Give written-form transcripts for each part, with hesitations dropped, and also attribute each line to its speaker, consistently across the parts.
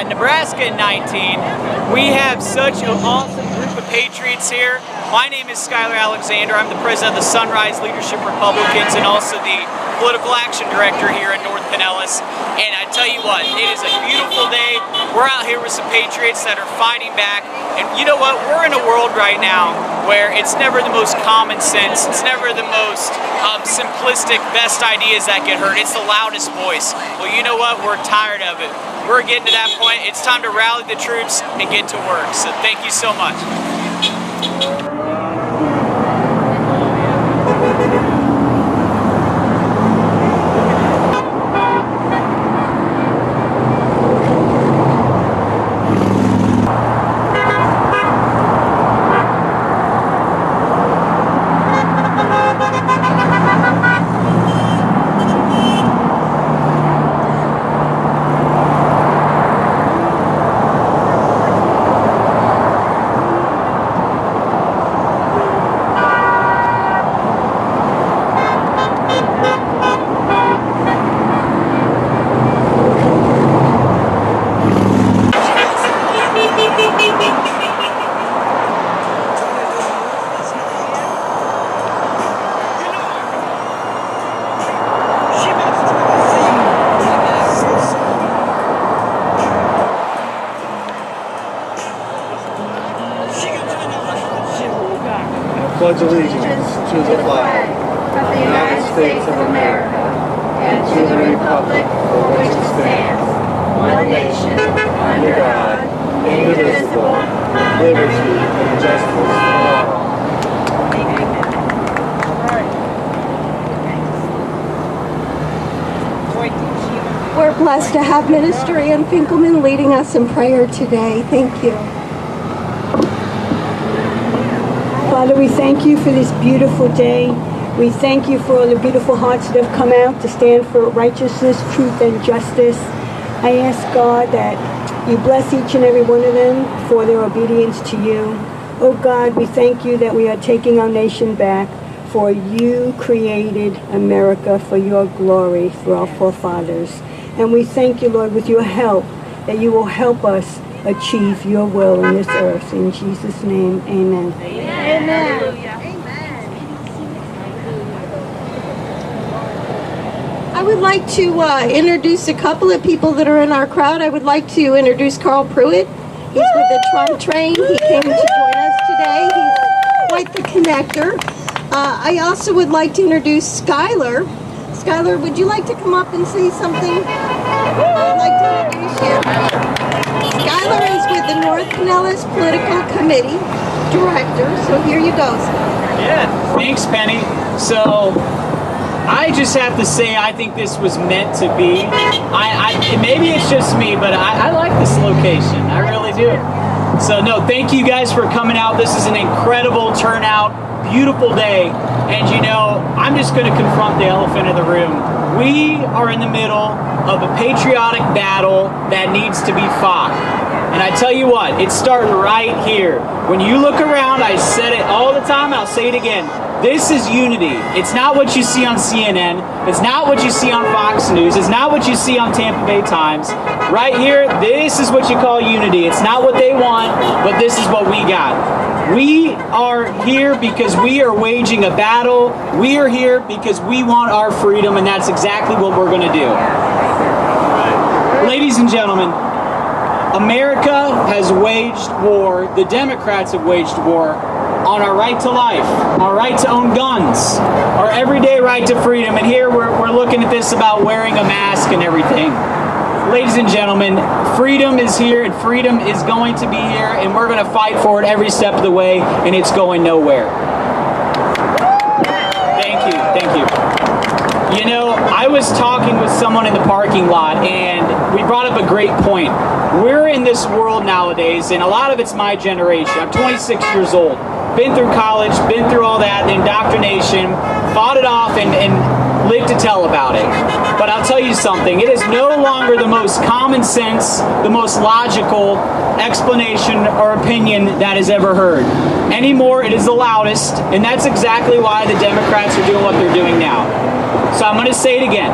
Speaker 1: Nebraska in 19. We have such an awesome group of Patriots here. My name is Skylar Alexander. I'm the president of the Sunrise Leadership Republicans and also the political action director here in North Pinellas. And I tell you what, it is a beautiful day. We're out here with some Patriots that are fighting back. And you know what? We're in a world right now where it's never the most common sense. It's never the most simplistic, best ideas that get heard. It's the loudest voice. Well, you know what? We're tired of it. We're getting to that point. It's time to rally the troops and get to work. So thank you so much.
Speaker 2: Pledge allegiance to the flag of the United States of America and to the republic for which it stands, one nation, under God, indivisible, with liberty and justice for all.
Speaker 3: We're blessed to have Minister Ann Finkelman leading us in prayer today. Thank you. Father, we thank you for this beautiful day. We thank you for all the beautiful hearts that have come out to stand for righteousness, truth, and justice. I ask God that you bless each and every one of them for their obedience to you. Oh God, we thank you that we are taking our nation back, for you created America for your glory through our forefathers. And we thank you, Lord, with your help, that you will help us achieve your will in this earth. In Jesus' name, amen.
Speaker 4: Amen.
Speaker 3: I would like to introduce a couple of people that are in our crowd. I would like to introduce Carl Pruitt. He's with the Trump train. He came to join us today. He's quite the connector. I also would like to introduce Skylar. Skylar, would you like to come up and say something? I'd like to introduce you. Skylar is with the North Pinellas Political Committee Director, so here you go.
Speaker 1: Yeah, thanks, Penny. So, I just have to say I think this was meant to be. Maybe it's just me, but I like this location. I really do. So, no, thank you guys for coming out. This is an incredible turnout, beautiful day. And, you know, I'm just going to confront the elephant in the room. We are in the middle of a patriotic battle that needs to be fought. And I tell you what, it's starting right here. When you look around, I said it all the time, I'll say it again. This is unity. It's not what you see on CNN. It's not what you see on Fox News. It's not what you see on Tampa Bay Times. Right here, this is what you call unity. It's not what they want, but this is what we got. We are here because we are waging a battle. We are here because we want our freedom, and that's exactly what we're going to do. Ladies and gentlemen, America has waged war, the Democrats have waged war on our right to life, our right to own guns, our everyday right to freedom. And here we're looking at this about wearing a mask and everything. Ladies and gentlemen, freedom is here and freedom is going to be here, and we're going to fight for it every step of the way, and it's going nowhere. Thank you, thank you. You know, I was talking with someone in the parking lot, and we brought up a great point. We're in this world nowadays, and a lot of it's my generation. I'm 26 years old. Been through college, been through all that, the indoctrination, fought it off, and lived to tell about it. But I'll tell you something, it is no longer the most common sense, the most logical explanation or opinion that is ever heard. Anymore, it is the loudest, and that's exactly why the Democrats are doing what they're doing now. So I'm going to say it again.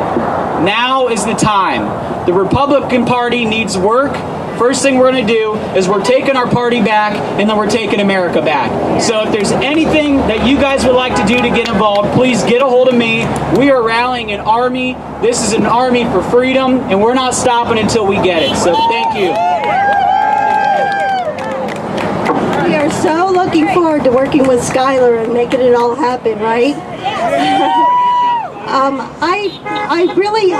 Speaker 1: Now is the time. The Republican Party needs work. first thing we're going to do is we're taking our party back, and then we're taking America back. So if there's anything that you guys would like to do to get involved, please get a hold of me. We are rallying an army. This is an army for freedom, and we're not stopping until we get it. So thank you.
Speaker 4: We are so looking forward to working with Skylar and making it all happen, right?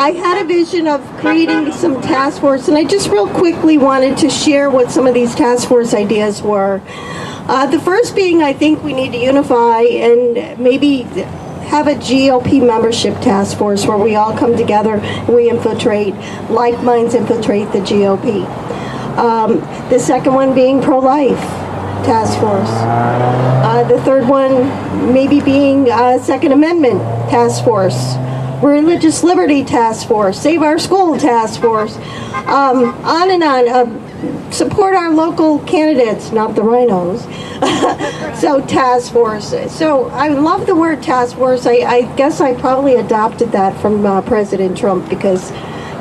Speaker 4: I had a vision of creating some task force, and I just real quickly wanted to share what some of these task force ideas were. The first being, I think we need to unify and maybe have a GOP membership task force where we all come together and we infiltrate, like minds infiltrate the GOP. The second one being pro-life task force. The third one maybe being Second Amendment task force, religious liberty task force, save our school task force, on and on. Support our local candidates, not the rhinos. So task force. So I love the word task force. I guess I probably adopted that from President Trump, because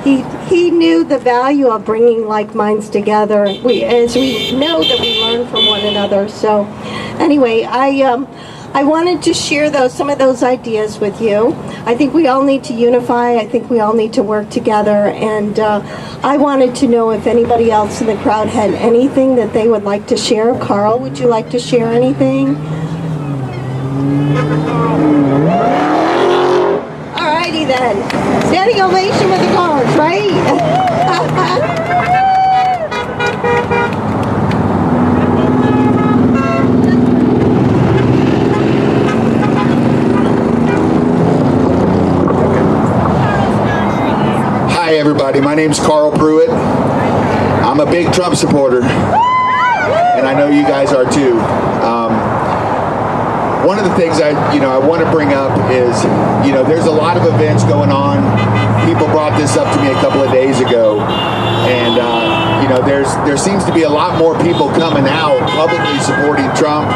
Speaker 4: he knew the value of bringing like minds together. As we know that we learn from one another. So anyway, I wanted to share some of those ideas with you. I think we all need to unify. I think we all need to work together. And I wanted to know if anybody else in the crowd had anything that they would like to share. Carl, would you like to share anything? Alrighty then. Standing ovation with the cars, right?
Speaker 5: Hi everybody, my name's Carl Pruitt. I'm a big Trump supporter, and I know you guys are too. One of the things I want to bring up is, there's a lot of events going on. People brought this up to me a couple of days ago, and there seems to be a lot more people coming out publicly supporting Trump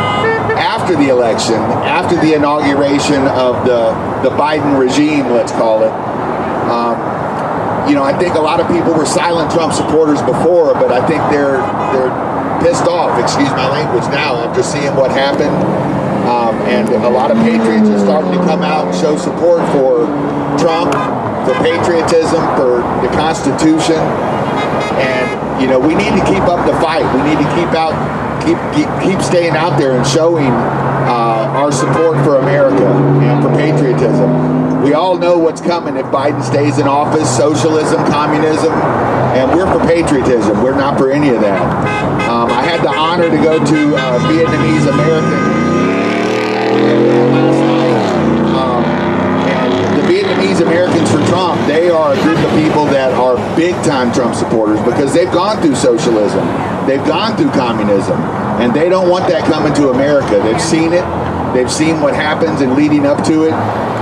Speaker 5: after the election, after the inauguration of the Biden regime, let's call it. I think a lot of people were silent Trump supporters before, but I think they're pissed off, excuse my language, now after seeing what happened. And a lot of patriots are starting to come out and show support for Trump, for patriotism, for the Constitution. And we need to keep up the fight. We need to keep staying out there and showing our support for America and for patriotism. We all know what's coming if Biden stays in office: socialism, communism, and we're for patriotism. We're not for any of that. I had the honor to go to Vietnamese American last night, and the Vietnamese Americans for Trump, they are a group of people that are big-time Trump supporters because they've gone through socialism, they've gone through communism, and they don't want that coming to America. They've seen it. They've seen what happens in leading up to it.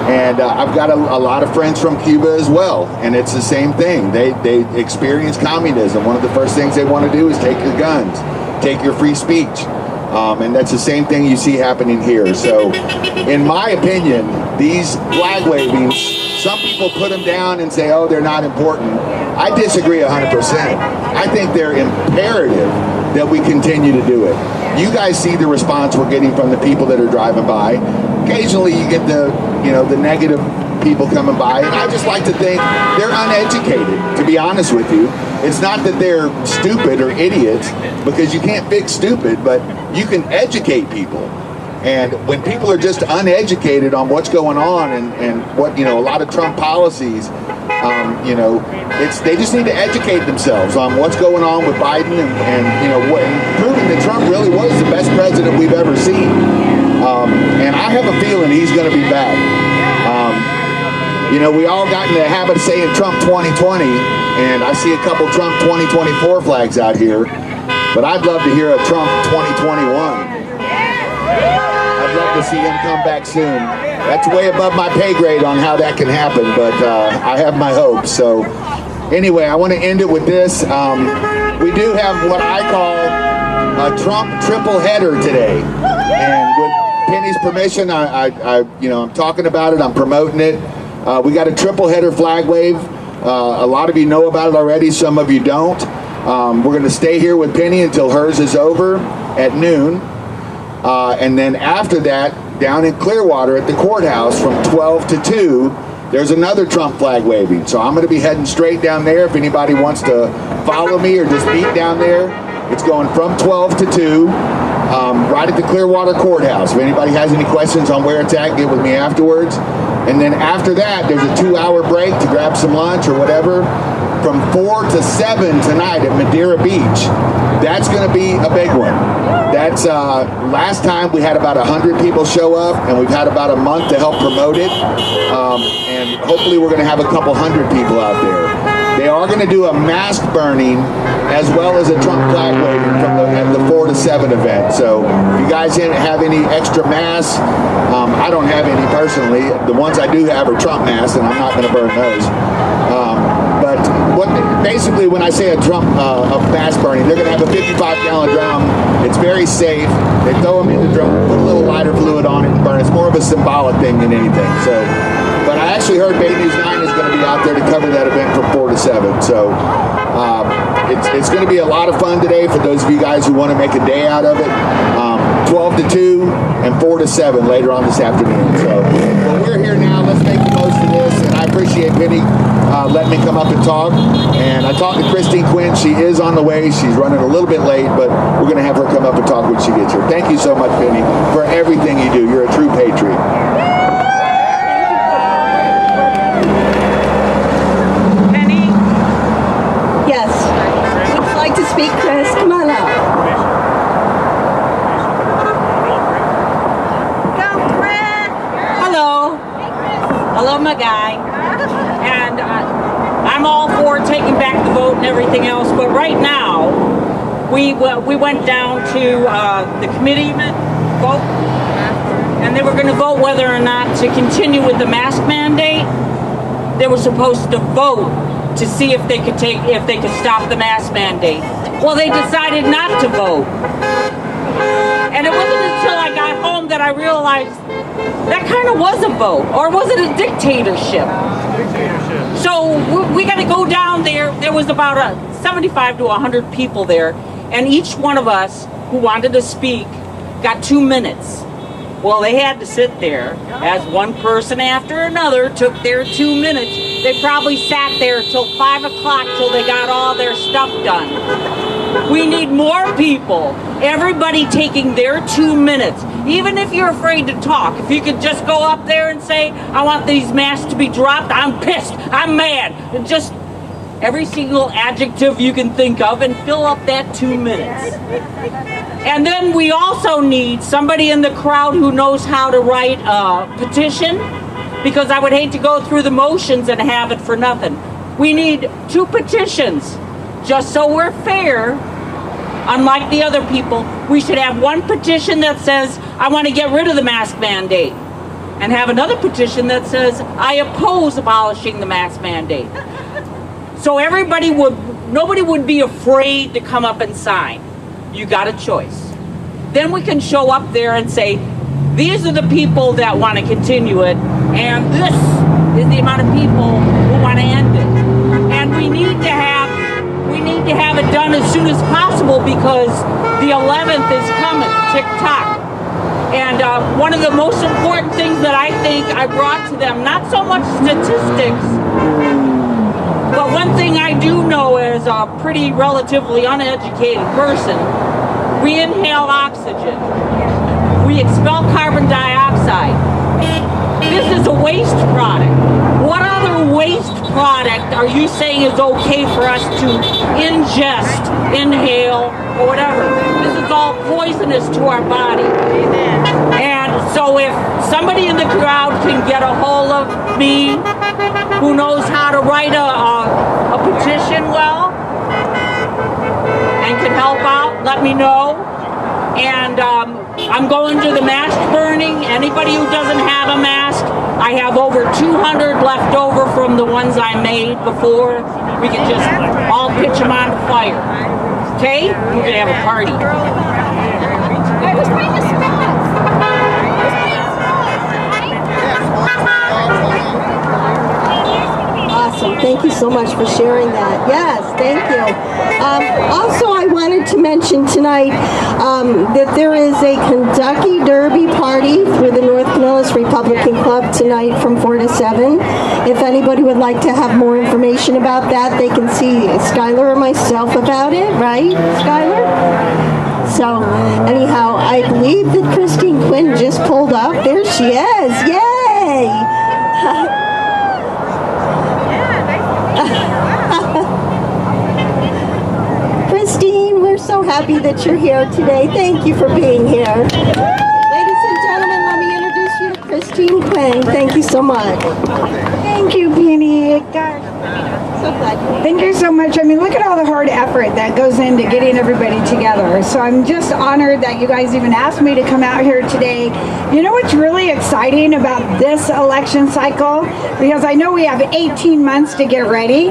Speaker 5: And I've got a lot of friends from Cuba as well, and it's the same thing. They experience communism. One of the first things they want to do is take your guns, take your free speech. And that's the same thing you see happening here. So, in my opinion, these flag wavings, some people put them down and say, oh, they're not important. I disagree 100%. I think they're imperative that we continue to do it. You guys see the response we're getting from the people that are driving by. Occasionally you get the negative people coming by, and I just like to think they're uneducated, to be honest with you. It's not that they're stupid or idiots, because you can't fix stupid, but you can educate people. And when people are just uneducated on what's going on and what, a lot of Trump policies, they just need to educate themselves on what's going on with Biden and proving that Trump really was the best president we've ever seen. And I have a feeling he's going to be back. We all got in the habit of saying Trump 2020, and I see a couple Trump 2024 flags out here, but I'd love to hear a Trump 2021. I'd love to see him come back soon. That's way above my pay grade on how that can happen, but I have my hopes. So anyway, I want to end it with this. We do have what I call a Trump triple header today, and with Penny's permission, I'm talking about it. I'm promoting it. We got a triple header flag wave. A lot of you know about it already. Some of you don't. We're going to stay here with Penny until hers is over at noon. And then after that, down in Clearwater at the courthouse from 12 to 2, there's another Trump flag waving. So I'm going to be heading straight down there. If anybody wants to follow me or just meet down there, it's going from 12 to 2, right at the Clearwater courthouse. If anybody has any questions on where it's at, get with me afterwards. And then after that, there's a 2-hour break to grab some lunch or whatever. From 4 to 7 tonight at Madeira Beach. That's going to be a big one. That's last time we had about 100 people show up, and we've had about a month to help promote it. And hopefully we're going to have a couple hundred people out there. They are going to do a mask burning as well as a Trump flag waving from at the 4 to 7 event. So if you guys have any extra masks, I don't have any personally. The ones I do have are Trump masks, and I'm not going to burn those. But basically, when I say a Trump mask burning, they're going to have a 55-gallon drum. It's very safe. They throw them in the drum, put a little lighter fluid on it, and burn. It's more of a symbolic thing than anything. So, but I actually heard Bay News 9 is going to be out there to cover that event from 4 to 7. So it's going to be a lot of fun today for those of you guys who want to make a day out of it. 12 to 2 and 4 to 7 later on this afternoon. So well, we're here now. Let's make the most of this. And I appreciate Penny letting me come up and talk. And I talked to Christine Quinn. She is on the way. She's running a little bit late, but we're going to have her come up and talk when she gets here. Thank you so much, Penny, for everything you do. You're a true patriot.
Speaker 4: Penny? Yes. Would you like to speak, Chris? Come on up.
Speaker 6: Hello, my guy. And I'm all for taking back the vote and everything else, but right now, we went down to the committee vote, and they were going to vote whether or not to continue with the mask mandate. They were supposed to vote to see if they could stop the mask mandate. Well, they decided not to vote. And it wasn't until I got home that I realized that kind of was a vote, or was it a dictatorship? So we got to go down there. There was about 75 to 100 people there, and each one of us who wanted to speak got 2 minutes. Well, they had to sit there as one person after another took their 2 minutes. They probably sat there till 5 o'clock till they got all their stuff done. We need more people. Everybody taking their 2 minutes. Even if you're afraid to talk, if you could just go up there and say, I want these masks to be dropped, I'm pissed, I'm mad. And just every single adjective you can think of and fill up that 2 minutes. And then we also need somebody in the crowd who knows how to write a petition, because I would hate to go through the motions and have it for nothing. We need 2 petitions, just so we're fair. Unlike the other people, we should have 1 petition that says, I want to get rid of the mask mandate, and have another petition that says, I oppose abolishing the mask mandate. So nobody would be afraid to come up and sign. You got a choice. Then we can show up there and say, these are the people that want to continue it, and this is the amount of people who want to end it. And we need to have it done as soon as possible, because the 11th is coming, tick-tock. And one of the most important things that I think I brought to them, not so much statistics, but one thing I do know as a pretty relatively uneducated person, we inhale oxygen. We expel carbon dioxide. This is a waste product. What other waste product are you saying is okay for us to ingest, inhale, or whatever? This is all poisonous to our body. And so if somebody in the crowd can get a hold of me who knows how to write a petition well and can help out, let me know. And I'm going to the mask burning. Anybody who doesn't have a mask, I have over 200 left over from the ones I made before. We can just all pitch them on the fire. Okay? We're going to have a party.
Speaker 4: Awesome. Thank you so so much for sharing that. Yes, thank you. Also, I wanted to mention tonight that there is a Kentucky Derby party through the North Pinellas Republican Club tonight from 4 to 7. If anybody would like to have more information about that, they can see Skylar or myself about it, right, Skylar? So, anyhow, I believe that Christine Quinn just pulled up. There she is. Yay! Christine, we're so happy that you're here today. Thank you for being here. Ladies and gentlemen, let me introduce you to Christine Quinn. Thank you so much.
Speaker 7: Thank you, Penny. Gosh,
Speaker 4: So glad you're here.
Speaker 7: thank you so much. I mean, look at all the hard effort that goes into getting everybody together. So I'm just honored that you guys even asked me to come out here today. You know what's really exciting about this election cycle? Because I know we have 18 months to get ready,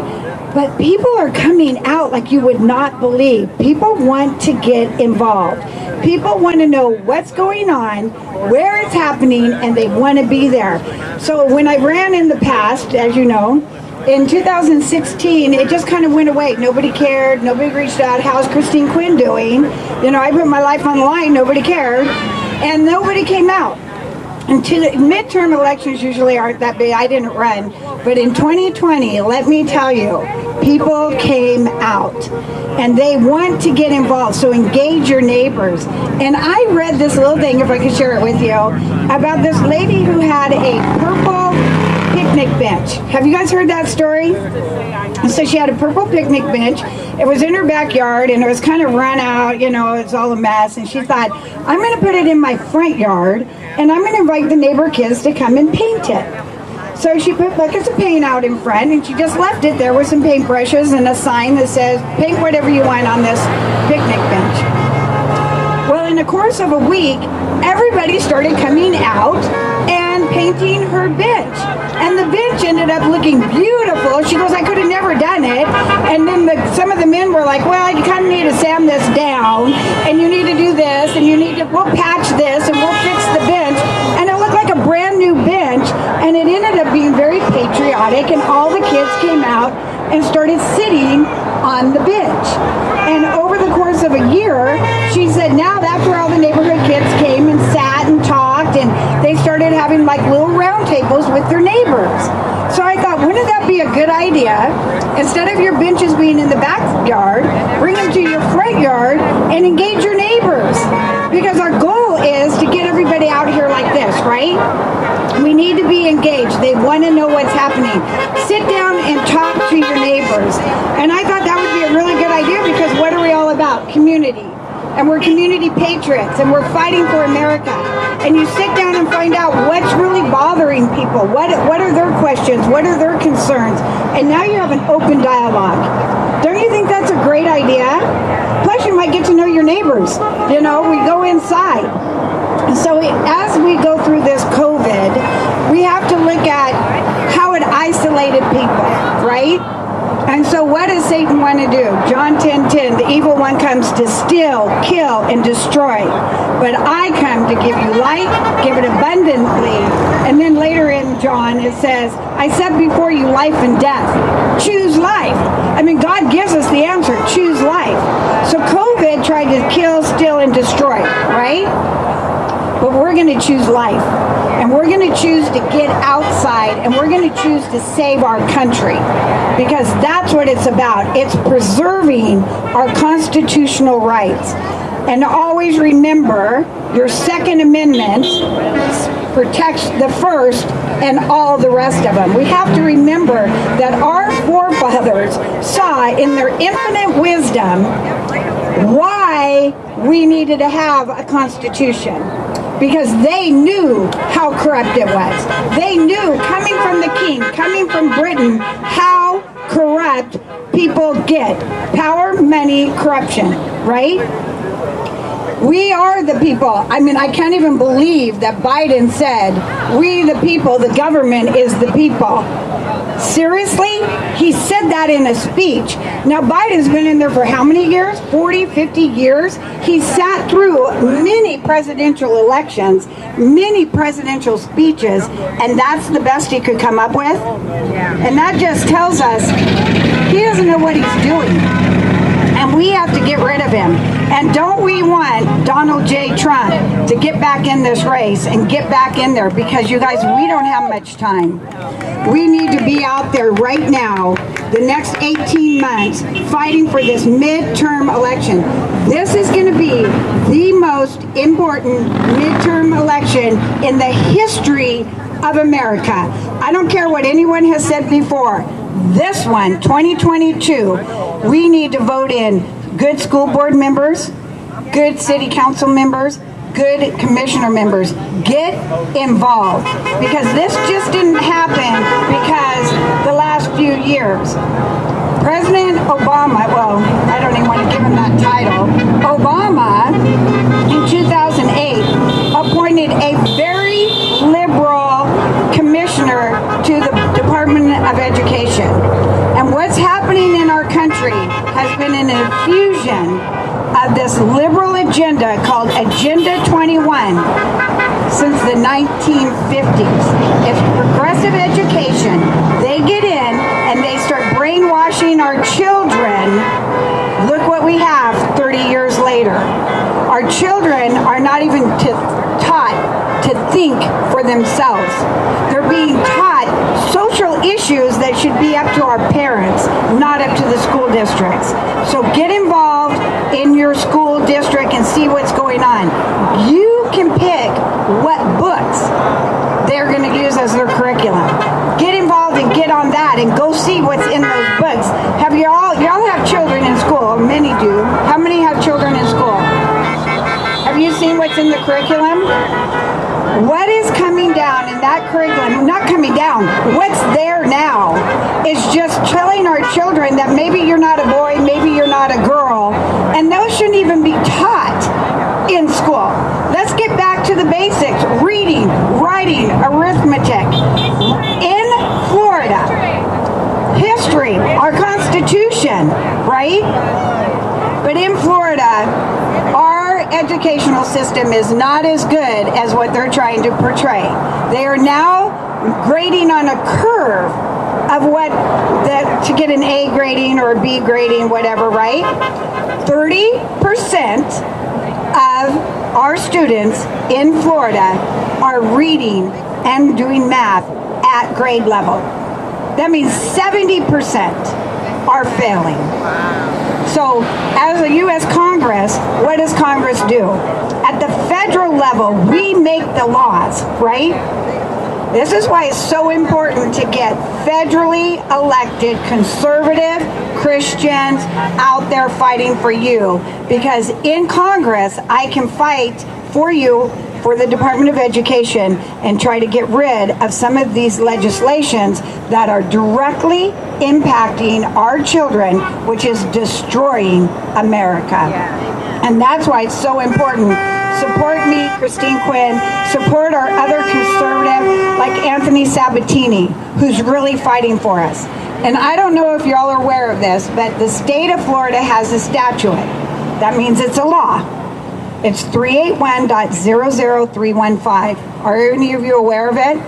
Speaker 7: but people are coming out like you would not believe. People want to get involved. People want to know what's going on, where it's happening, and they want to be there. So when I ran in the past, as you know, in 2016, it just kind of went away. Nobody cared. Nobody reached out. How's Christine Quinn doing? You know, I put my life on the line. Nobody cared. And nobody came out. And midterm elections usually aren't that big. I didn't run. But in 2020, let me tell you, people came out. And they want to get involved. So engage your neighbors. And I read this little thing, if I could share it with you, about this lady who had a purple picnic bench. Have you guys heard that story? So she had a purple picnic bench. It was in her backyard and it was kind of run out, you know, it's all a mess. And she thought, I'm going to put it in my front yard and I'm going to invite the neighbor kids to come and paint it. So she put buckets of paint out in front and she just left it there with some paintbrushes and a sign that says, paint whatever you want on this picnic bench. Well, in the course of a week, everybody started coming out and painting her bench. And the bench ended up looking beautiful. She goes, I could have never done it. And then some of the men were like, well, you kind of need to sand this down, and you need to do this, and we'll patch this, and we'll fix the bench. And it looked like a brand new bench, and it ended up being very patriotic, and all the kids came out and started sitting on the bench. And over the course of a year, she said now that's where all the neighborhood kids came and sat and talked, and they started having like little round tables with their neighbors. So I thought, wouldn't that be a good idea? Instead of your benches being in the backyard, bring them to your front yard and engage your neighbors. Because our goal is to get everybody out here like this, right? We need to be engaged. They want to know what's happening. Sit down and talk to your neighbors. And I thought that would be a really good idea because what are we all about? Community. And we're community patriots and we're fighting for America. And you sit down and find out what's really bothering people. What are their questions? What are their concerns? And now you have an open dialogue. Don't you think that's a great idea? Plus you might get to know your neighbors. You know, we go inside. So as we go through this COVID, we have to look at how it isolated people, right? And so what does Satan want to do? John 10:10, the evil one comes to steal, kill, and destroy. But I come to give you life, give it abundantly. And then later in John it says, I set before you life and death. Choose life. I mean, God gives us the answer, choose life. So COVID tried to kill, steal, and destroy, right? But we're going to choose life. And we're going to choose to get outside and we're going to choose to save our country. Because that's what it's about. It's preserving our constitutional rights. And always remember, your Second Amendment protects the First and all the rest of them. We have to remember that our forefathers saw in their infinite wisdom why we needed to have a constitution. Because they knew how corrupt it was. They knew, coming from the king, coming from Britain, how corrupt people get. Power, money, corruption, right? We are the people. I mean, I can't even believe that Biden said, we the people, the government is the people. Seriously? He said that in a speech. Now, Biden's been in there for how many years? 40, 50 years? He sat through many presidential elections, many presidential speeches, and that's the best he could come up with? And that just tells us he doesn't know what he's doing. And we have to get rid of him. And don't we want Donald J. Trump to get back in this race and get back in there, because you guys, we don't have much time. We need to be out there right now, the next 18 months, fighting for this midterm election. This is going to be the most important midterm election in the history of America. I don't care what anyone has said before. This one, 2022, we need to vote in good school board members, good city council members, good commissioner members. Get involved, because this just didn't happen because the last few years. President Obama, well, I don't even want to give him that title, Obama in 2008 appointed a very liberal commissioner to the Department of Education. And what's happening in our country has been an infusion of this liberal agenda called Agenda 21 since the 1950s. It's progressive education. They get in and they start brainwashing our children. Look what we have 30 years later. Our children are not even taught to think for themselves. They're being taught social issues that should be up to our parents, not up to the school districts. So get involved in your school district and see what's going on. You can pick what books they're going to use as their curriculum. Get involved and get on that and go see what's in those books. Have y'all have children in school? Many do. How many have children in school? Have you seen what's in the curriculum? What is coming down in that curriculum, not coming down, what's there now is just telling our children that maybe you're not a boy, maybe you're not a girl, and those shouldn't even be taught in school. Let's get back to the basics: reading, writing, arithmetic. In Florida, history, our Constitution, right? But in Florida, our educational system is not as good as what they're trying to portray. They are now grading on a curve of to get an A grading or a B grading, whatever, right? 30% of our students in Florida are reading and doing math at grade level. That means 70% are failing. So as a U.S. Congress, what does Congress do? At the federal level, we make the laws, right? This is why it's so important to get federally elected conservative Christians out there fighting for you. Because in Congress, I can fight for you, for the Department of Education, and try to get rid of some of these legislations that are directly impacting our children, which is destroying America. And that's why it's so important. Support me, Christine Quinn. Support our other conservative, like Anthony Sabatini, who's really fighting for us. And I don't know if y'all are aware of this, but the state of Florida has a statute. That means it's a law. It's 381.00315. Are any of you aware of it?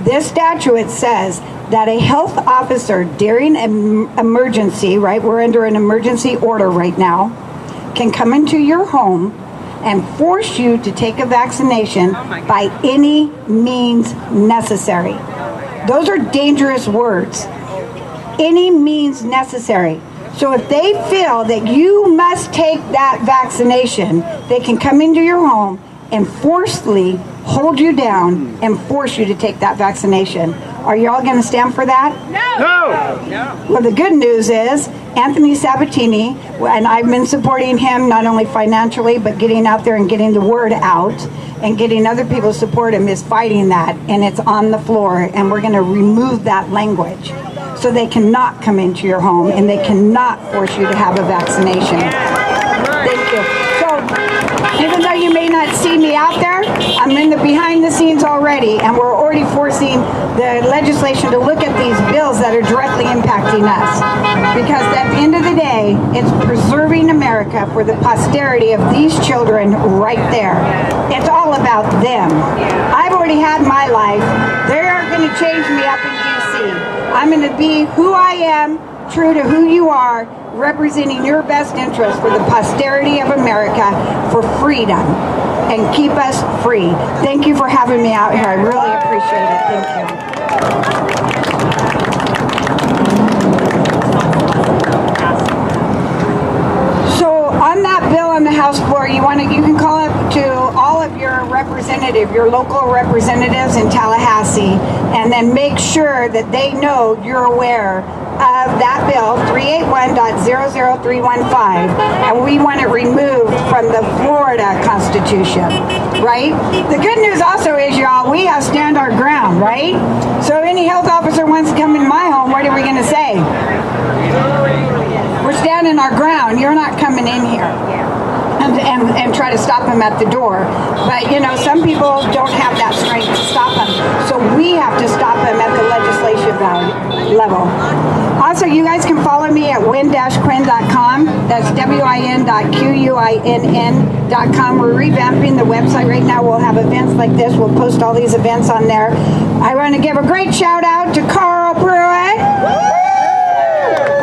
Speaker 7: This statute says that a health officer during an emergency, right, we're under an emergency order right now, can come into your home and force you to take a vaccination by any means necessary. Those are dangerous words. Any means necessary. So if they feel that you must take that vaccination, they can come into your home and forcefully hold you down and force you to take that vaccination. Are y'all going to stand for that? No! Well, the good news is Anthony Sabatini, and I've been supporting him not only financially, but getting out there and getting the word out and getting other people to support him, is fighting that, and it's on the floor, and we're going to remove that language. So they cannot come into your home and they cannot force you to have a vaccination. Thank you. So even though you may not see me out there, I'm I'm in the behind the scenes already, and we're already forcing the legislation to look at these bills that are directly impacting us. Because at the end of the day, it's preserving America for the posterity of these children right there. It's all about them. I've already had my life. They aren't going to change me up in D.C. I'm going to be who I am, true to who you are, representing your best interest for the posterity of America, for freedom, and keep us free. Thank you for having me out here. I really appreciate it. Thank you. So on that bill on the House floor, you can call up to all of your your local representatives in Tallahassee, and then make sure that they know you're aware of that bill, 381.00315, and we want it removed from the Florida Constitution, right? The good news also is, y'all, we have stand our ground, right? So if any health officer wants to come in my home, what are we going to say? We're standing our ground. You're not coming in here. And try to stop them at the door. But, you know, some people don't have that strength to stop them. So we have to stop them at the legislative level. Also, you guys can follow me at win-quinn.com. That's win.quinn.com. We're revamping the website right now. We'll have events like this. We'll post all these events on there. I want to give a great shout out to Carl Pruitt.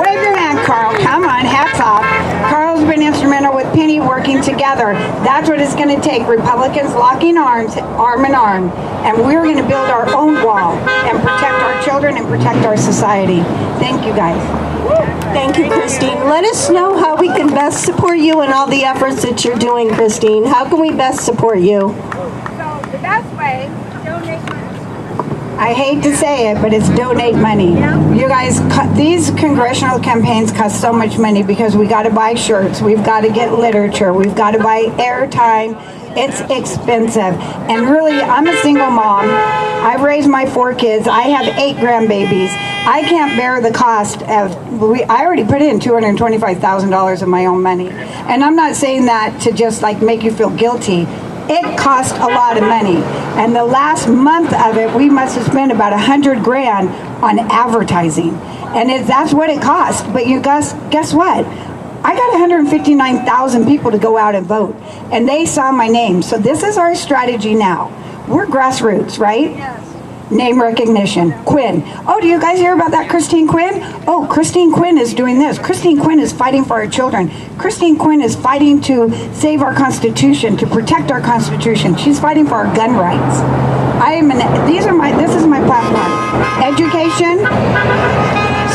Speaker 7: Wave your hand, Carl. Come on, hats off. Carl's been instrumental with Penny working together. That's what it's going to take. Republicans locking arms, arm in arm. And we're going to build our own wall and protect our children and protect our society. Thank you, guys.
Speaker 4: Thank you, Christine. Let us know how we can best support you and all the efforts that you're doing, Christine. How can we best support you?
Speaker 7: So the best way, donate money.
Speaker 3: I hate to say it, but it's donate money. You guys, these congressional campaigns cost so much money because we got to buy shirts, we've got to get literature, we've got to buy airtime. It's expensive. And really, I'm a single mom. I've raised my 4 kids. I have 8 grandbabies. I can't bear the cost of, I already put in $225,000 of my own money. And I'm not saying that to just like make you feel guilty. It cost a lot of money. And the last month of it, we must have spent about $100 grand on advertising. And that's what it cost. But you guys, guess what? I got 159,000 people to go out and vote. And they saw my name. So this is our strategy now. We're grassroots, right? Yes. Name recognition. Quinn. Oh, do you guys hear about that Christine Quinn? Oh, Christine Quinn is doing this. Christine Quinn is fighting for our children. Christine Quinn is fighting to save our Constitution, to protect our Constitution. She's fighting for our gun rights. This is my platform. Education,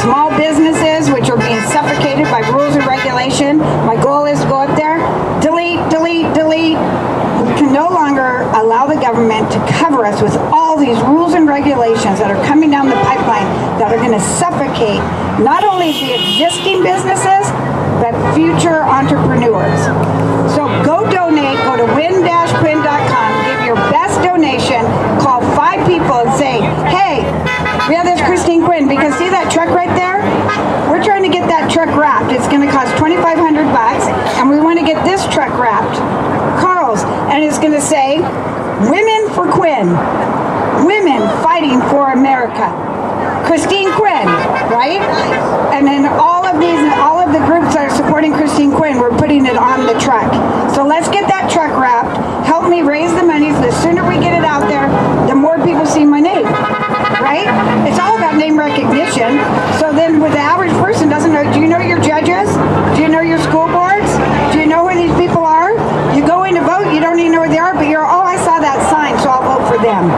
Speaker 3: small businesses, which are being suffocated by rules and regulation. My goal is to go up there, delete, delete, delete. We can no longer allow the government to cover us with all these rules and regulations that are coming down the pipeline that are going to suffocate not only the existing businesses, but future entrepreneurs. So go donate, go to win-quinn.com, give your best donation, call 5 people and say, hey, we have this Christine Quinn, because see that truck right there? We're trying to get that truck wrapped. It's going to cost $2,500, and we want to get this truck wrapped. Carl's, and it's going to say, Women for Quinn. Women fighting for America. Christine Quinn, right? And then all of the groups that are supporting Christine Quinn, we're putting it on the truck. So let's get that truck wrapped. Help me raise the money. The sooner we get it out there, the more people see my name, right? It's all about name recognition. So then the average person doesn't know, do you know your judges? Do you know your school boards? Do you know who these people are? You go in to vote, you don't even know where they are, but you're, oh, I saw that sign, so I'll vote for them.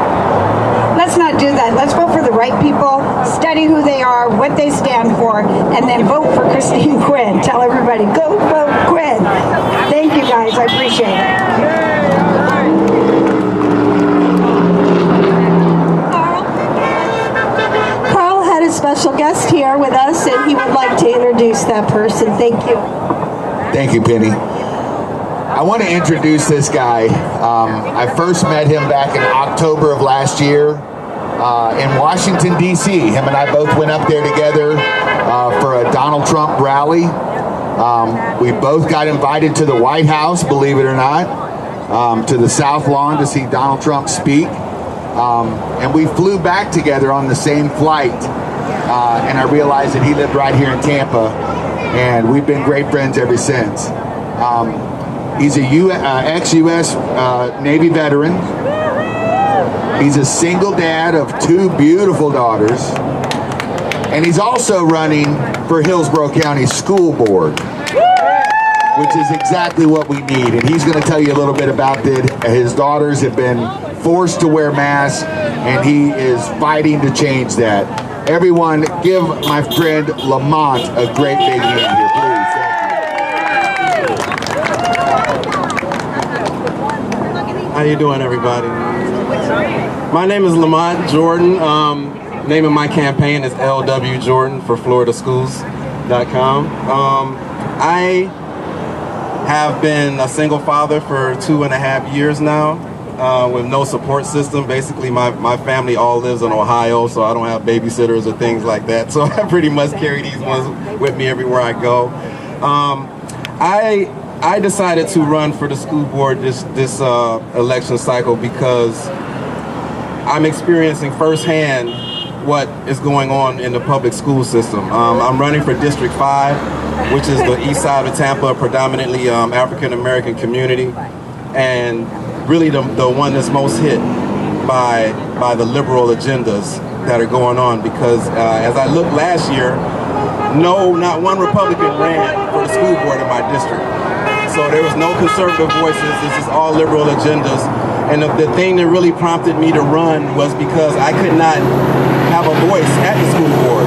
Speaker 3: Let's not do that. Let's vote for the right people, study who they are, what they stand for, and then vote for Christine Quinn. Tell everybody, go vote Quinn. Thank you, guys. I appreciate it.
Speaker 4: Carl had a special guest here with us, and he would like to introduce that person. Thank you.
Speaker 5: Thank you, Penny. I want to introduce this guy. I first met him back in October of last year in Washington, D.C. Him and I both went up there together for a Donald Trump rally. We both got invited to the White House, believe it or not. to the South Lawn to see Donald Trump speak. And we flew back together on the same flight. And I realized that he lived right here in Tampa, and we've been great friends ever since. He's a ex-U.S. Navy veteran. He's a single dad of 2 beautiful daughters. And he's also running for Hillsborough County School Board, which is exactly what we need. And he's going to tell you a little bit about it. His daughters have been forced to wear masks, and he is fighting to change that. Everyone, give my friend Lamont a great big hand here, please. Thank you.
Speaker 8: How you doing, everybody? My name is Lamont Jordan. Name of my campaign is LW Jordan for FloridaSchools.com. I have been a single father for 2.5 years now. With no support system. Basically, my family all lives in Ohio, so I don't have babysitters or things like that. So I pretty much carry these ones with me everywhere I go. I decided to run for the school board this election cycle because I'm experiencing firsthand what is going on in the public school system. I'm running for District 5, which is the east side of Tampa, predominantly African American community, and really the one that's most hit by the liberal agendas that are going on, because as I looked last year, not one Republican ran for the school board in my district. So there was no conservative voices. This is all liberal agendas. And the thing that really prompted me to run was because I could not have a voice at the school board.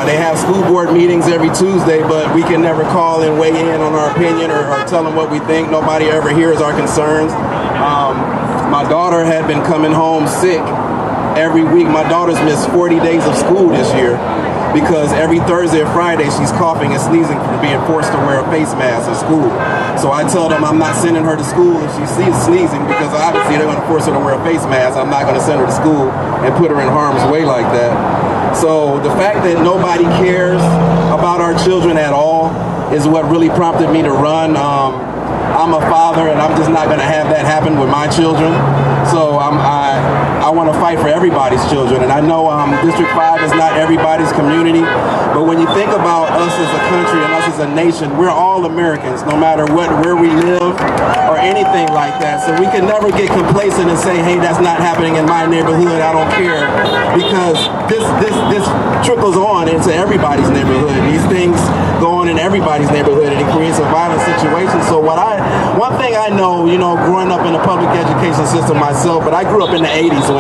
Speaker 8: They have school board meetings every Tuesday, but we can never call and weigh in on our opinion or tell them what we think. Nobody ever hears our concerns. My daughter had been coming home sick every week. My daughter's missed 40 days of school this year because every Thursday or Friday she's coughing and sneezing from being forced to wear a face mask at school. So I tell them I'm not sending her to school if she sees sneezing, because obviously they're going to force her to wear a face mask. I'm not going to send her to school and put her in harm's way like that. So the fact that nobody cares about our children at all is what really prompted me to run. I'm a father, and I'm just not going to have that happen with my children. So I want to fight for everybody's children. And I know District 5 is not everybody's community, but when you think about us as a country and us as a nation, we're all Americans, no matter where we live or anything like that. So we can never get complacent and say, hey, that's not happening in my neighborhood, I don't care, because this trickles on into everybody's neighborhood. These things go on in everybody's neighborhood, and it creates a violent situation. So one thing I know, growing up in the public education system myself, but I grew up in the 80s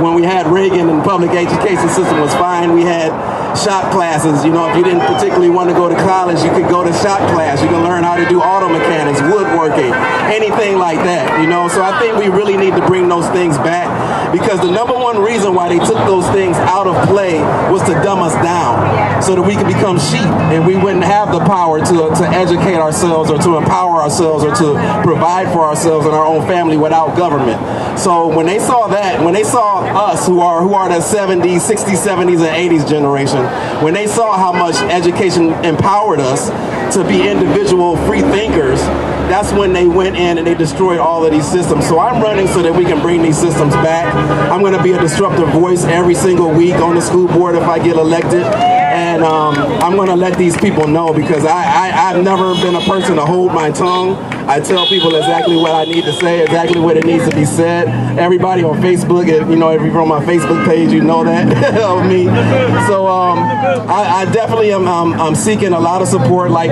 Speaker 8: when we had Reagan and the public education system was fine. We had shop classes. If you didn't particularly want to go to college, you could go to shop class. You can learn how to do auto mechanics, woodworking, anything like that, So I think we really need to bring those things back, because the number one reason why they took those things out of play was to dumb us down so that we could become sheep and we wouldn't have the power to educate ourselves or to empower ourselves or to provide for ourselves and our own family without government. So when they saw that, when they saw us who are the 70s, 60s, 70s, and 80s generation, when they saw how much education empowered us to be individual free thinkers, that's when they went in and they destroyed all of these systems. So I'm running so that we can bring these systems back. I'm going to be a disruptive voice every single week on the school board if I get elected. And I'm going to let these people know, because I've never been a person to hold my tongue. I tell people exactly what I need to say, exactly what it needs to be said. Everybody on Facebook, if you're on my Facebook page, you know that of me. So I definitely am seeking a lot of support. Like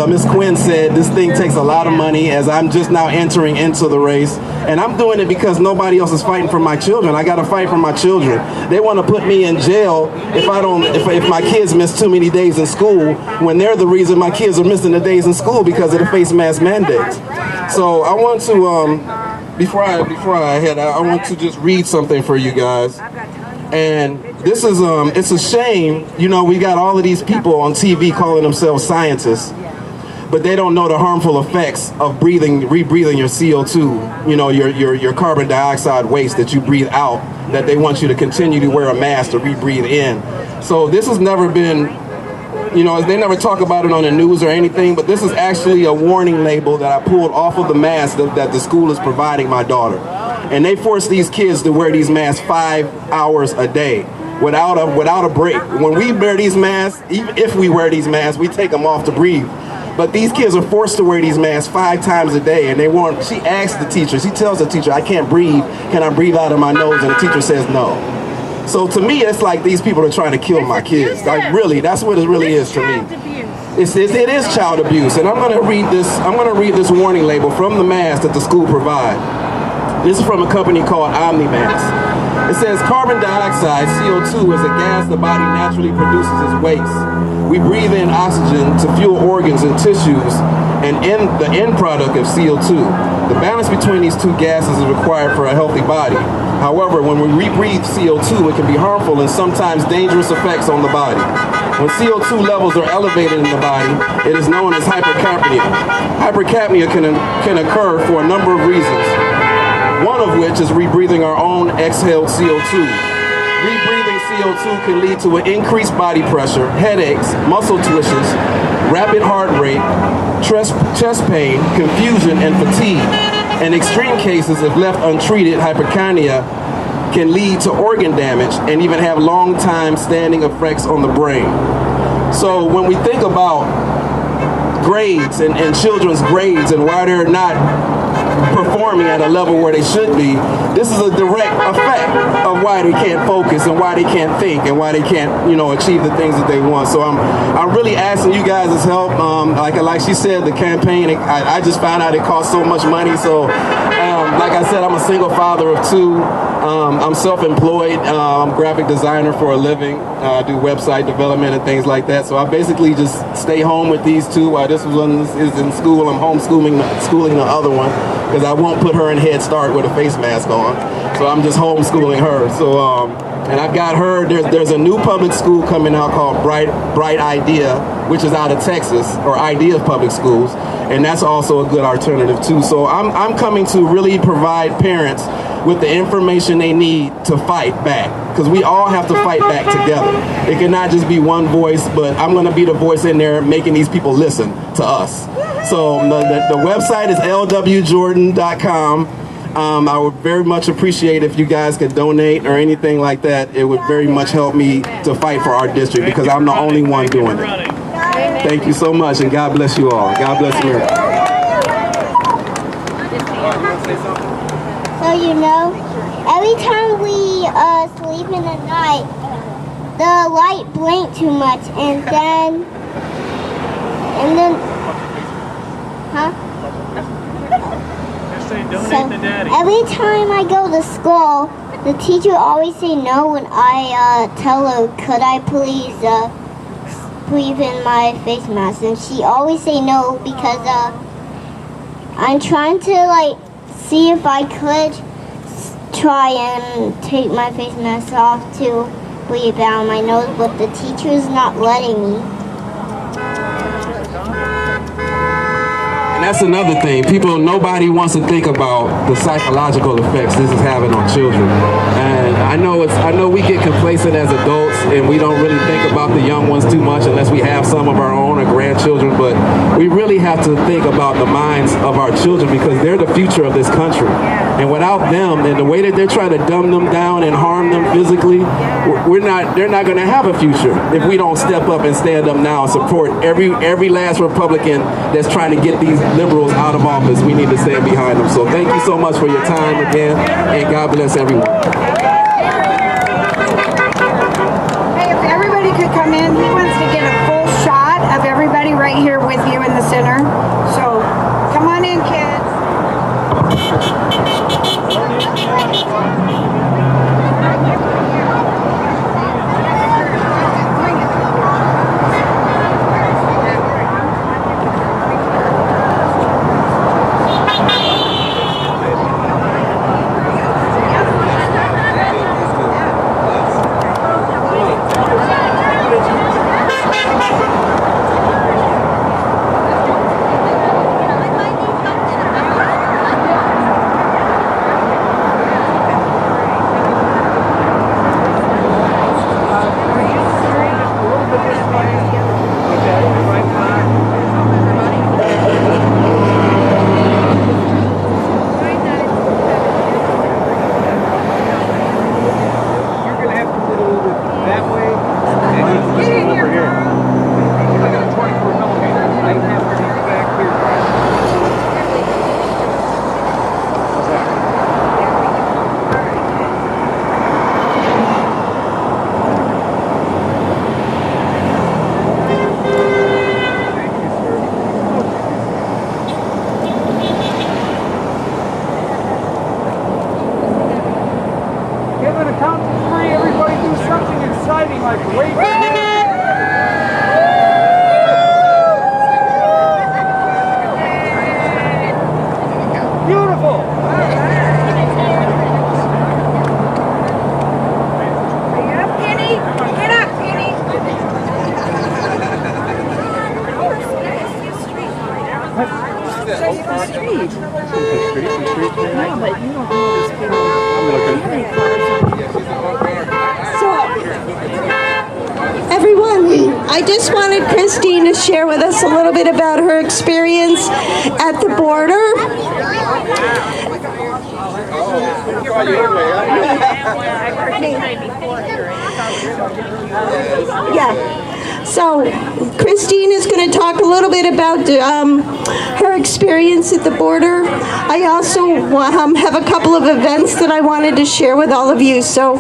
Speaker 8: Ms. Quinn said, this thing takes a lot of money, as I'm just now entering into the race. And I'm doing it because nobody else is fighting for my children. I got to fight for my children. They want to put me in jail if my kids miss too many days in school, when they're the reason my kids are missing the days in school because of the face mask mandates. So I want to, before I head out, I want to just read something for you guys. And this is, it's a shame, we got all of these people on TV calling themselves scientists, but they don't know the harmful effects of rebreathing your CO2, your carbon dioxide waste that you breathe out, that they want you to continue to wear a mask to rebreathe in. So this has never been they never talk about it on the news or anything, but this is actually a warning label that I pulled off of the mask that the school is providing my daughter. And they force these kids to wear these masks 5 hours a day without a break. When we wear these masks, even if we wear these masks, we take them off to breathe. But these kids are forced to wear these masks 5 times a day, and she asks the teacher, she tells the teacher, I can't breathe, can I breathe out of my nose? And the teacher says no. So to me, it's like these people are trying to kill my kids. Like really, that's what it really is to me. It is child abuse, and I'm going to read this warning label from the mask that the school provides. This is from a company called OmniMask. It says carbon dioxide, CO2, is a gas the body naturally produces as waste. We breathe in oxygen to fuel organs and tissues, and the end product of CO2. The balance between these two gases is required for a healthy body. However, when we rebreathe CO2, it can be harmful and sometimes dangerous effects on the body. When CO2 levels are elevated in the body, it is known as hypercapnia. Hypercapnia can occur for a number of reasons, one of which is rebreathing our own exhaled CO2. Rebreathing CO2 can lead to an increased body pressure, headaches, muscle twitches, rapid heart rate, chest pain, confusion, and fatigue. In extreme cases, if left untreated, hypercapnia can lead to organ damage and even have long-time standing effects on the brain. So when we think about grades and children's grades and why they're not performing at a level where they should be, this is a direct effect of why they can't focus and why they can't think and why they can't, achieve the things that they want. So I'm really asking you guys' help. Like she said, the campaign, I just found out it costs so much money. So like I said, I'm a single father of 2. I'm self-employed. I'm a graphic designer for a living. I do website development and things like that. So I basically just stay home with these 2 while this one is in school. I'm homeschooling the other one because I won't put her in Head Start with a face mask on. So I'm just homeschooling her. So and I've got her. There's a new public school coming out called Bright Idea, which is out of Texas, or Idea Public Schools, and that's also a good alternative too. So I'm coming to really provide parents with the information they need to fight back, because we all have to fight back together. It cannot just be one voice, but I'm going to be the voice in there making these people listen to us. So the website is lwjordan.com. I would very much appreciate if you guys could donate or anything like that. It would very much help me to fight for our district because I'm the only one doing it. Thank you so much, and God bless you all. God bless America.
Speaker 9: So every time we sleep in the night, the light blinked too much, and then, So every time I go to school, the teacher always say no when I tell her, could I please breathe in my face mask, and she always say no because I'm trying to see if I could try and take my face mask off to breathe out my nose, but the teacher is not letting me.
Speaker 8: And that's another thing. Nobody wants to think about the psychological effects this is having on children. And I know we get complacent as adults and we don't really think about the young ones too much unless we have some of our own or grandchildren, but we really have to think about the minds of our children because they're the future of this country. And without them, and the way that they're trying to dumb them down and harm them physically, they're not going to have a future if we don't step up and stand up now and support every last Republican that's trying to get these liberals out of office. We need to stand behind them. So thank you so much for your time again, and God bless everyone.
Speaker 7: Hey, if everybody could come in, he wants to get a full shot of everybody right here with you in the center. So come on in, kids.
Speaker 1: exciting, like wait for him. Beautiful.
Speaker 7: Get up, Penny. Get up, Penny.
Speaker 4: Everyone, I just wanted Christine to share with us a little bit about her experience at the border. Yeah. So Christine is going to talk a little bit about her experience at the border. I also have a couple of events that I wanted to share with all of you. So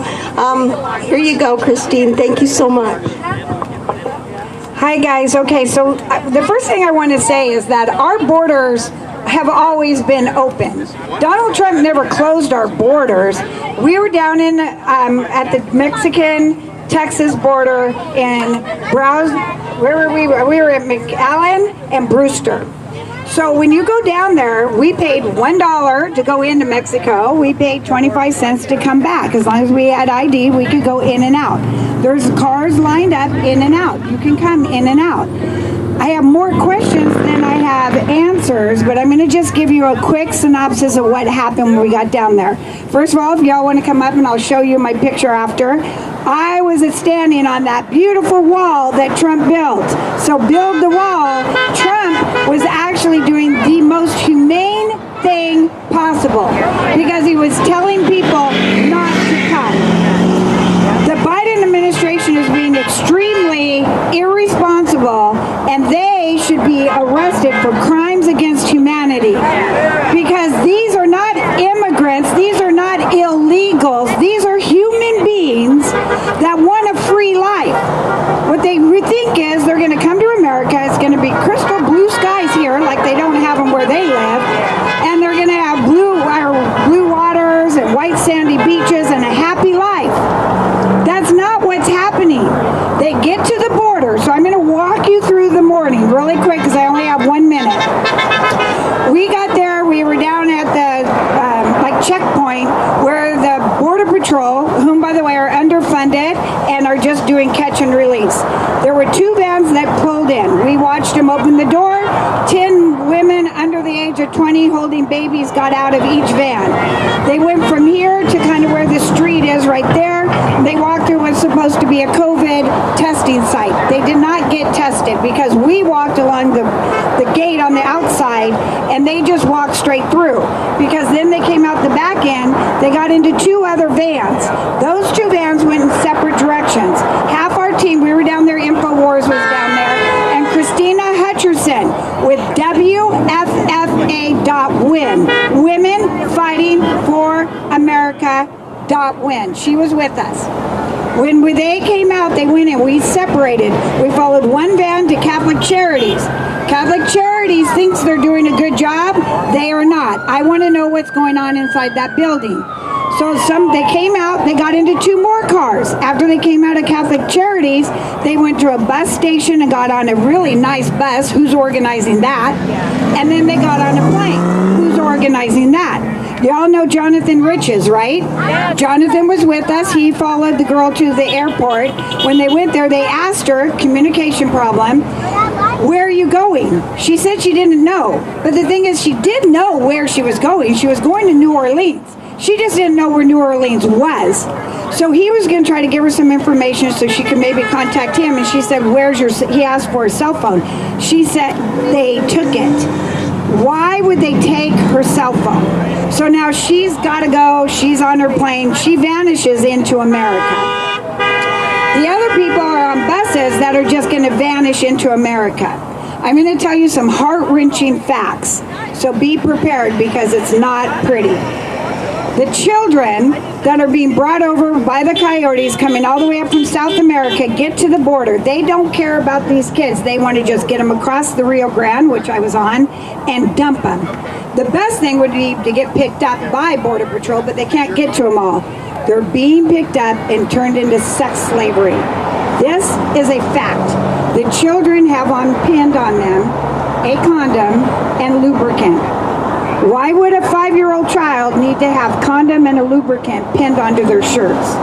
Speaker 4: here you go, Christine. Thank you so much.
Speaker 7: Hi guys. Okay, so the first thing I want to say is that our borders have always been open. Donald Trump never closed our borders. We were down in at the Mexican-Texas border in where were we? We were at McAllen and Brewster. So when you go down there, we paid $1 to go into Mexico. We paid 25 cents to come back. As long as we had ID, we could go in and out. There's cars lined up in and out. You can come in and out. I have more questions than I have answers, but I'm going to just give you a quick synopsis of what happened when we got down there. First of all, if y'all want to come up and I'll show you my picture after. I was standing on that beautiful wall that Trump built. So build the wall. Trump was actually doing the most humane thing possible because he was telling people not to come. The Biden administration is being extremely irresponsible, and they should be arrested for crimes against humanity because these are not immigrants, these are not illegals, these are human beings that want a free life. What they think is they're going to come to America, it's going to be crystal blue skies here like they don't have them where they live, and they're going to have blue waters and white sandy beaches and a happy life. That's not what's happening. They get to the border, so I'm going to walk you through the morning really quick because I only have 1 minute. We got there, we were down at the checkpoint where the Border Patrol, whom by the way are underfunded and are just doing catch and release. There were 2 vans that pulled in. We watched them open the door. 10 women under the age of 20 holding babies got out of each van. They went from here to kind of where the street is right there. They walked through what's supposed to be a COVID testing site. They did not get tested because we walked along the gate on the outside and they just walked straight through because then they came out the back end. They got into 2 other vans. Those 2 vans went in separate directions. Half our team, we were down there, InfoWars was down there, and Christina Hutcherson with WFFA.win, Women Fighting for America.win. She was with us. When they came out, they went in. We separated. We followed 1 van to Catholic Charities. Catholic Charities thinks they're doing a good job. They are not. I want to know what's going on inside that building. So they came out, they got into 2 more cars. After they came out of Catholic Charities, they went to a bus station and got on a really nice bus. Who's organizing that? And then they got on a plane. Who's organizing that? You all know Jonathan Riches, right? Yeah. Jonathan was with us. He followed the girl to the airport. When they went there, they asked her, communication problem, where are you going? She said she didn't know. But the thing is, she did know where she was going. She was going to New Orleans. She just didn't know where New Orleans was. So he was going to try to give her some information so she could maybe contact him. And she said, he asked for her cell phone. She said they took it. Why would they take her cell phone? So now she's got to go. She's on her plane. She vanishes into America. The other people are on buses that are just going to vanish into America. I'm going to tell you some heart-wrenching facts. So be prepared because it's not pretty. The children that are being brought over by the coyotes coming all the way up from South America get to the border. They don't care about these kids. They want to just get them across the Rio Grande, which I was on, and dump them. The best thing would be to get picked up by Border Patrol, but they can't get to them all. They're being picked up and turned into sex slavery. This is a fact. The children have pinned on them a condom and lubricant. Why would a 5-year-old child need to have condom and a lubricant pinned onto their shirts?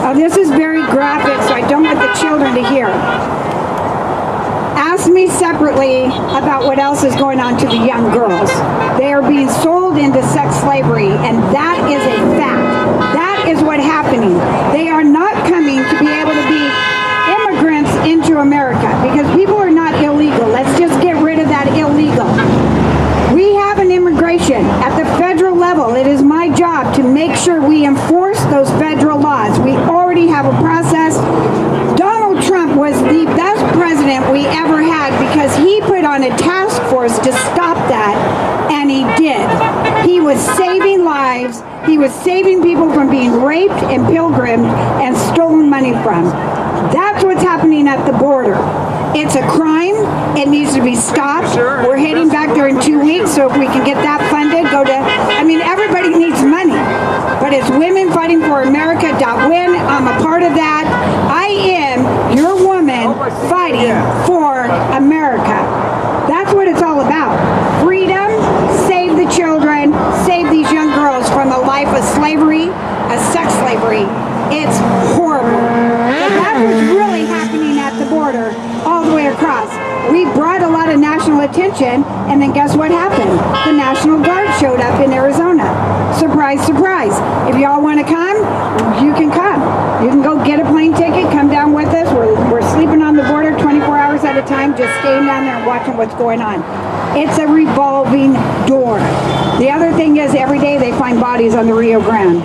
Speaker 7: Now, this is very graphic, so I don't want the children to hear. Ask me separately about what else is going on to the young girls. They are being sold into sex slavery, and that is a fact. That is what's happening. They are not coming to be able to be immigrants into America, because people are not illegal. Let's just get rid of that illegal. We have an immigration at the federal level. It is my job to make sure we enforce those federal laws. We already have a process. Donald Trump was the best president we ever had because he put on a task force to stop that, and he did. He was saving lives. He was saving people from being raped and pilgrimed and stolen money from. That's what's happening at the border. It's a crime. It needs to be stopped. We're heading back there in 2 weeks, so if we can get that funded, everybody needs money. But it's Women Fighting for America.win. I'm a part of that. I am your woman fighting for America. That's what it's all about. Freedom, save the children, save these young girls from a life of slavery, of sex slavery. It's horrible. But that's what's really happening at the border all the way across. We brought a lot of national attention, and then guess what happened? The National Guard showed up in Arizona. Surprise, surprise. If y'all want to come, you can come. You can go get a plane ticket, come down with us. We're sleeping on the border 24 hours at a time, just staying down there and watching what's going on. It's a revolving door. The other thing is every day they find bodies on the Rio Grande.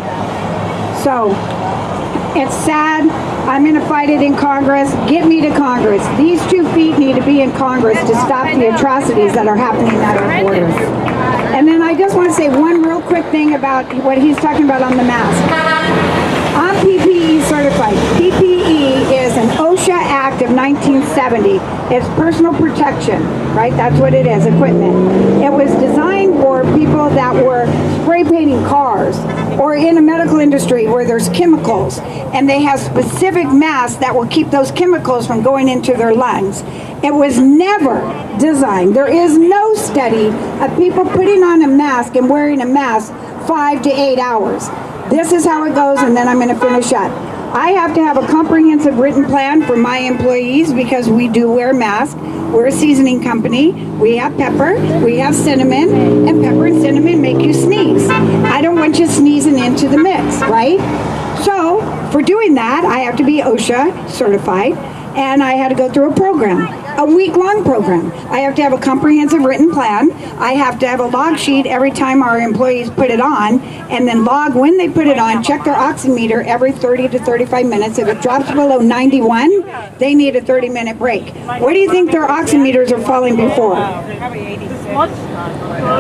Speaker 7: So, it's sad. I'm going to fight it in Congress. Get me to Congress. These 2 feet need to be in Congress to stop the atrocities that are happening at our borders. And then I just want to say one real quick thing about what he's talking about on the mask. I'm PPE certified. PPE is an OSHA Act of 1970. It's personal protection, right? That's what it is, equipment. It was designed for people that were spray painting cars or in a medical industry where there's chemicals, and they have specific masks that will keep those chemicals from going into their lungs. It was never designed. There is no study of people putting on a mask and wearing a mask 5 to 8 hours. This is how it goes, and then I'm going to finish up. I have to have a comprehensive written plan for my employees because we do wear masks. We're a seasoning company. We have pepper, we have cinnamon, and pepper and cinnamon make you sneeze. I don't want you sneezing into the mix, right? So, for doing that, I have to be OSHA certified, and I had to go through a program, a week-long program. I have to have a comprehensive written plan. I have to have a log sheet every time our employees put it on, and then log when they put it on, check their oximeter every 30 to 35 minutes. If it drops below 91, they need a 30-minute break. What do you think their oximeters are falling before?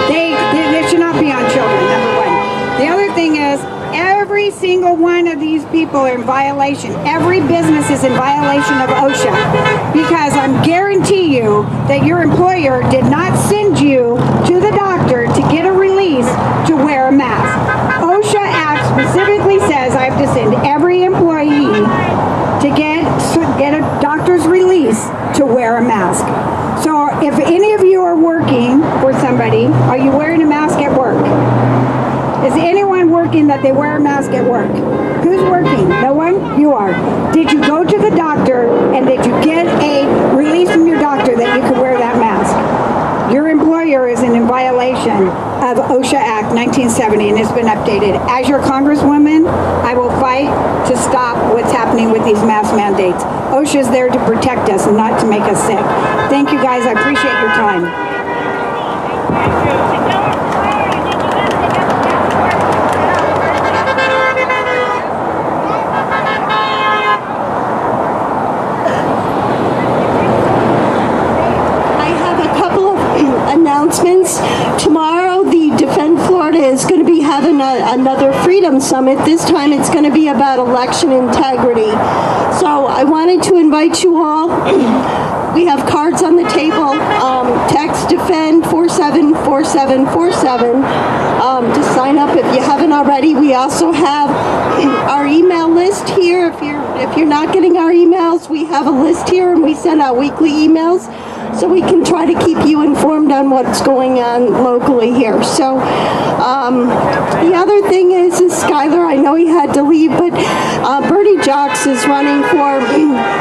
Speaker 7: They should not be on children, number one. The other thing is, every single one of these people are in violation. Every business is in violation of OSHA, because I guarantee you that your employer did not send you to the doctor to get a release to wear a mask. OSHA Act specifically says I have to send every employee to get a doctor's release to wear a mask. So if any of you are working for somebody, are you wearing a mask at work? Is anyone working that they wear a mask at work? Who's working? No one? You are. Did you go to the doctor and did you get a release from your doctor that you could wear that mask? Your employer is in violation of OSHA Act 1970, and it's been updated. As your congresswoman, I will fight to stop what's happening with these mask mandates. OSHA is there to protect us and not to make us sick. Thank you guys. I appreciate your time.
Speaker 4: Tomorrow, the Defend Florida is going to be having a another Freedom Summit. This time it's going to be about election integrity. So I wanted to invite you all. We have cards on the table. Text DEFEND 474747 to sign up if you haven't already. We also have our email list here. If you're not getting our emails, we have a list here, and we send out weekly emails so we can try to keep you informed on what's going on locally here. So the other thing is Skylar, I know he had to leave, but Bertie Jocks is running for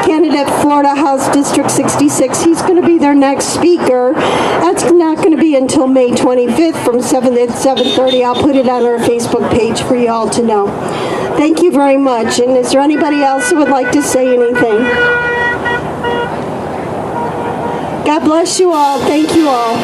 Speaker 4: candidate Florida House District 66. He's going to be their next speaker. That's not going to be until May 25th from 7 to 7:30. I'll put it on our Facebook page for you all to know. Thank you very much. And is there anybody else who would like to say anything? God bless you all. Thank you all.